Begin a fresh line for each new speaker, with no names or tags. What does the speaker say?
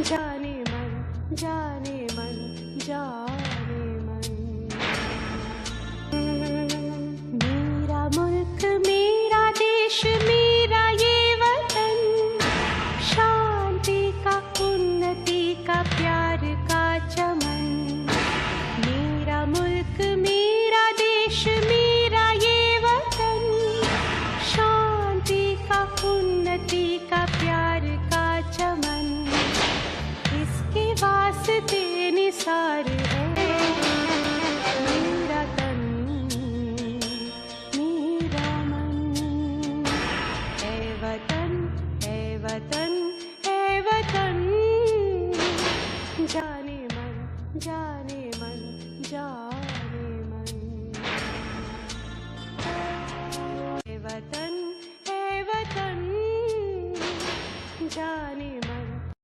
जाने मन, जाने मन, जाने मन। मेरा मुल्क, मेरा देश, मेरा ये वतन, शांति का, उन्नति का, प्यार का चमन। मेरा मुल्क, मेरा देश, मेरा ये वतन, शांति का, उन्नति का, प्यार का चमन। इसके वास्ते निसार है मेरा तन, मेरा मन। है वतन, है वतन, है वतन, जाने मन, जाने मन, जाने मन। है वतन, है वतन, जाने